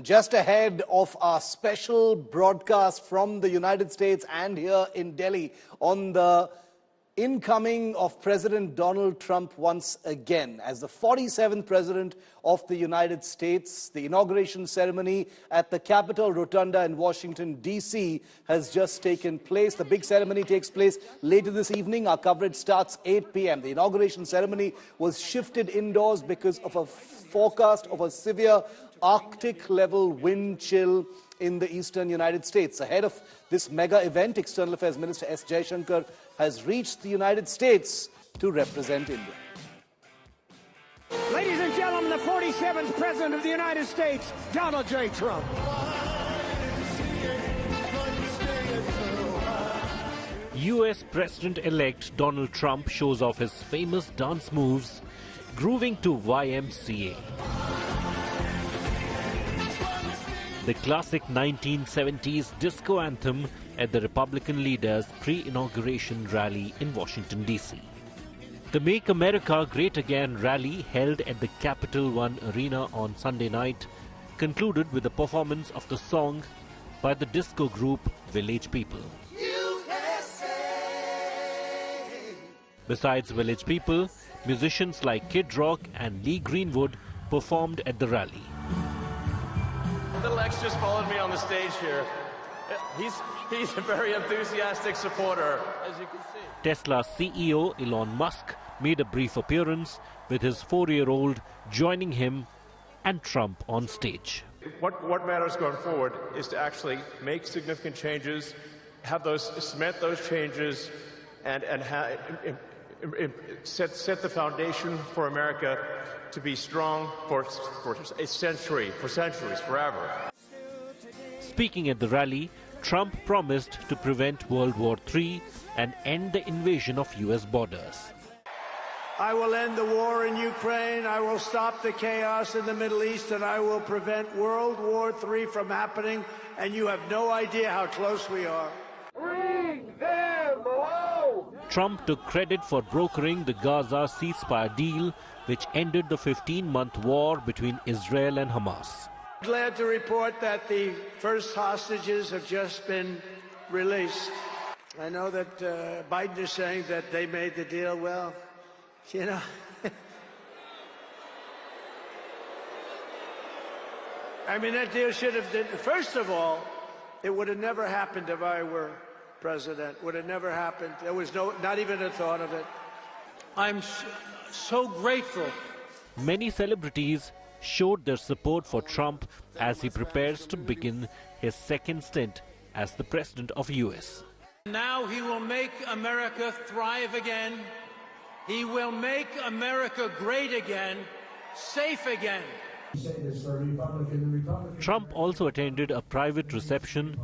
Just ahead of our special broadcast from the United States and here in Delhi on the incoming of President Donald Trump once again as the 47th President of the United States. The inauguration ceremony at the Capitol Rotunda in Washington, D.C. has just taken place. The big ceremony takes place later this evening. Our coverage starts 8 p.m. The inauguration ceremony was shifted indoors because of a forecast of a severe Arctic-level wind chill in the eastern United States. Ahead of this mega event, External Affairs Minister S. Jaishankar has reached the United States to represent India. Ladies and gentlemen, the 47th President of the United States, Donald J. Trump. US President-elect Donald Trump shows off his famous dance moves, grooving to YMCA. The classic 1970s disco anthem at the Republican leader's pre-inauguration rally in Washington, D.C. The Make America Great Again rally held at the Capital One Arena on Sunday night concluded with a performance of the song by the disco group Village People. USA. Besides Village People, musicians like Kid Rock and Lee Greenwood performed at the rally. Little X just followed me on the stage here. He's a very enthusiastic supporter, as you can see. Tesla CEO Elon Musk made a brief appearance with his 4-year-old joining him and Trump on stage. What matters going forward is to actually make significant changes, cement those changes, and set the foundation for America to be strong for a century, for centuries, forever. Speaking at the rally, Trump promised to prevent World War III and end the invasion of US borders. I will end the war in Ukraine, I will stop the chaos in the Middle East, and I will prevent World War III from happening, and you have no idea how close we are. Bring them home! Trump took credit for brokering the Gaza ceasefire deal, which ended the 15-month war between Israel and Hamas. Glad to report that the first hostages have just been released. I know that Biden is saying that they made the deal. Well, you know, I mean, that deal should have, first of all, it would have never happened if I were president. Would have never happened. There was not even a thought of it. I'm so grateful. Many celebrities showed their support for Trump as he prepares to begin his second stint as the president of US. Now he will make America thrive again. He will make America great again, safe again. Trump also attended a private reception.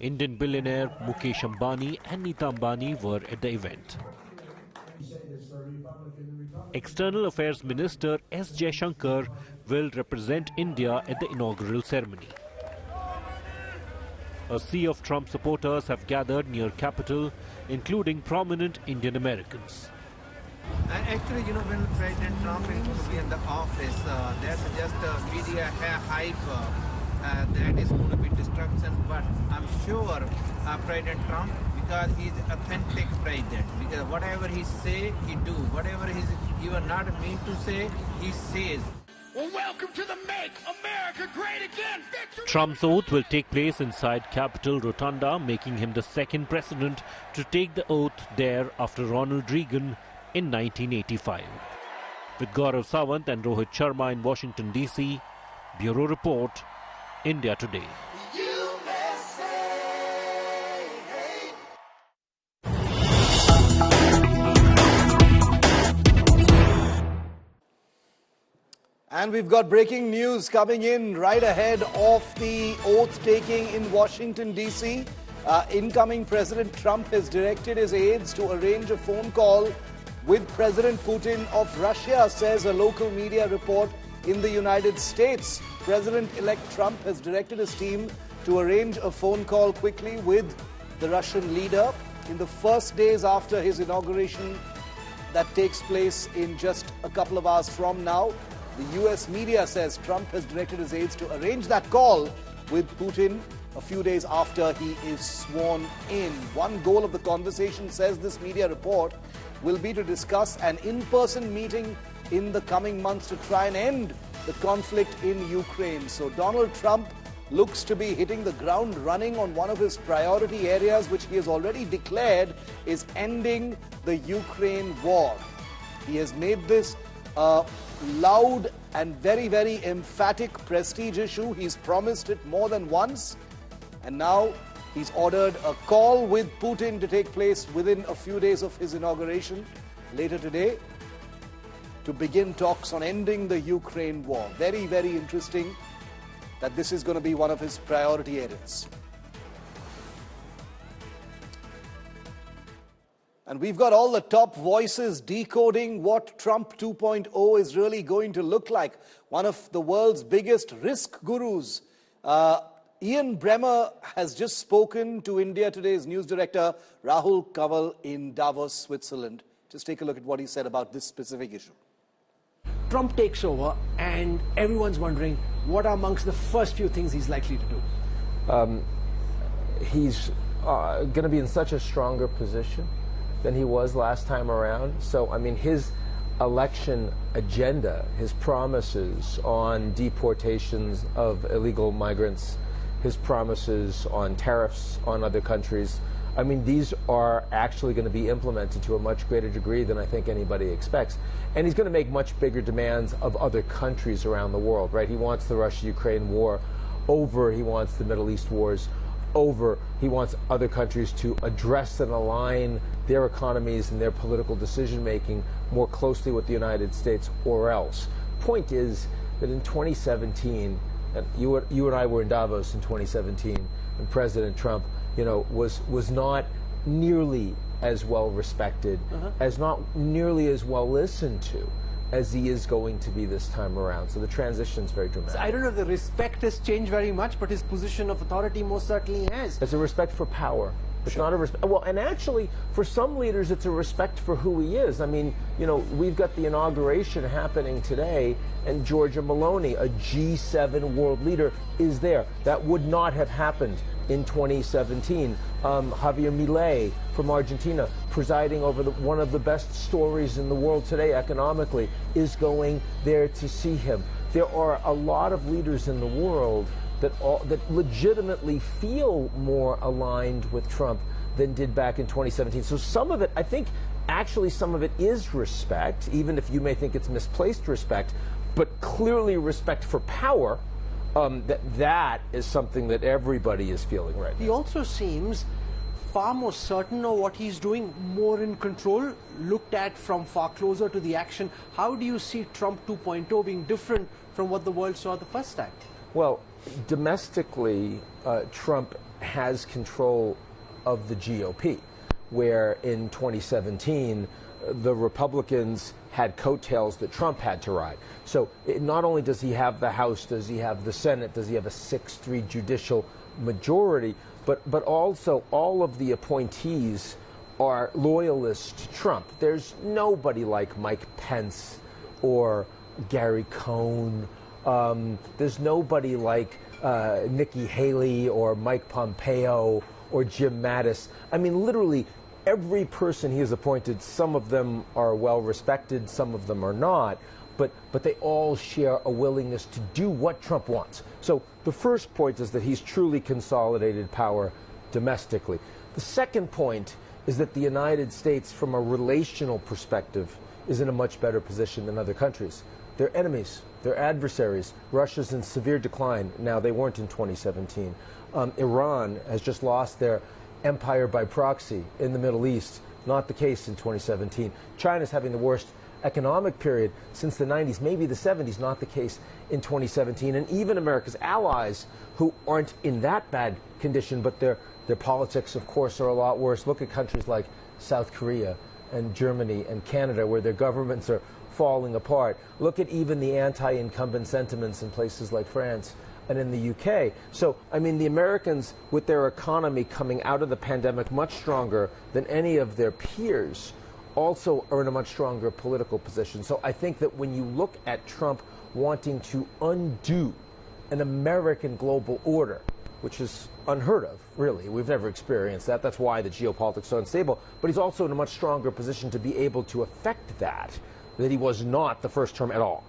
Indian billionaire Mukesh Ambani and Nita Ambani were at the event. External Affairs Minister S. Jaishankar will represent India at the inaugural ceremony. A sea of Trump supporters have gathered near Capitol, including prominent Indian Americans. Actually, you know, when President Trump is going to be in the office, there's just a media hype that is going to be destruction. But I'm sure President Trump, because he's authentic president, because whatever he say, he do. Whatever he was not mean to say, he says. Well, welcome to the Make America Great Again victory! Trump's oath will take place inside Capitol Rotunda, making him the second president to take the oath there after Ronald Reagan in 1985. With Gaurav Sawant and Rohit Sharma in Washington, D.C., Bureau Report, India Today. And we've got breaking news coming in right ahead of the oath-taking in Washington, D.C. Incoming President Trump has directed his aides to arrange a phone call with President Putin of Russia, says a local media report in the United States. President-elect Trump has directed his team to arrange a phone call quickly with the Russian leader in the first days after his inauguration that takes place in just a couple of hours from now. The US media says Trump has directed his aides to arrange that call with Putin a few days after he is sworn in. One goal of the conversation, says this media report, will be to discuss an in-person meeting in the coming months to try and end the conflict in Ukraine. So Donald Trump looks to be hitting the ground running on one of his priority areas, which he has already declared is ending the Ukraine war. He has made this a loud and very, very emphatic prestige issue. He's promised it more than once, and now he's ordered a call with Putin to take place within a few days of his inauguration later today to begin talks on ending the Ukraine war. Very, very interesting that this is going to be one of his priority areas. And we've got all the top voices decoding what Trump 2.0 is really going to look like. One of the world's biggest risk gurus, Ian Bremmer, has just spoken to India Today's news director Rahul Kanwal in Davos, Switzerland. Just take a look at what he said about this specific issue. Trump takes over and everyone's wondering what are amongst the first few things he's likely to do. He's going to be in such a stronger position than he was last time around. So, I mean, his election agenda, his promises on deportations of illegal migrants, his promises on tariffs on other countries, I mean, these are actually going to be implemented to a much greater degree than I think anybody expects. And he's going to make much bigger demands of other countries around the world, right? He wants the Russia-Ukraine war over. He wants the Middle East wars over. He wants other countries to address and align their economies and their political decision-making more closely with the United States, or else. Point is that in 2017, and you and I were in Davos in 2017, and President Trump, you know, was not nearly as well respected, as not nearly as well listened to as he is going to be this time around. So the transition is very dramatic. So I don't know if the respect has changed very much, but his position of authority most certainly has. It's a respect for power. It's not a respect. Well, and actually, for some leaders, it's a respect for who he is. I mean, you know, we've got the inauguration happening today, and Giorgia Meloni, a G7 world leader, is there. That would not have happened in 2017. Javier Milei from Argentina, presiding over one of the best stories in the world today economically, is going there to see him. There are a lot of leaders in the world that legitimately feel more aligned with Trump than did back in 2017. So some of it, I think, actually some of it is respect, even if you may think it's misplaced respect, but clearly respect for power. That is something that everybody is feeling right now. He also seems far more certain of what he's doing, more in control, looked at from far closer to the action. How do you see Trump 2.0 being different from what the world saw the first time? Well, domestically, Trump has control of the GOP, where in 2017, the Republicans had coattails that Trump had to ride. So not only does he have the House, does he have the Senate, does he have a 6-3 judicial majority, but also all of the appointees are loyalists to Trump. There's nobody like Mike Pence or Gary Cohn. There's nobody like Nikki Haley or Mike Pompeo or Jim Mattis. I mean, literally every person he has appointed, some of them are well respected, some of them are not, but they all share a willingness to do what Trump wants. So the first point is that he's truly consolidated power domestically. The second point is that the United States, from a relational perspective, is in a much better position than other countries. They're enemies, they're adversaries. Russia's in severe decline. Now, they weren't in 2017. Iran has just lost their empire by proxy in the Middle East. Not the case in 2017. China's having the worst economic period since the 90s, maybe the 70s, not the case in 2017. And even America's allies, who aren't in that bad condition, but their politics, of course, are a lot worse. Look at countries like South Korea and Germany and Canada, where their governments are falling apart. Look at even the anti-incumbent sentiments in places like France and in the UK. So, I mean, the Americans, with their economy coming out of the pandemic much stronger than any of their peers, also are in a much stronger political position. So I think that when you look at Trump wanting to undo an American global order, which is unheard of, really. We've never experienced that. That's why the geopolitics is so unstable. But he's also in a much stronger position to be able to affect that he was not the first term at all.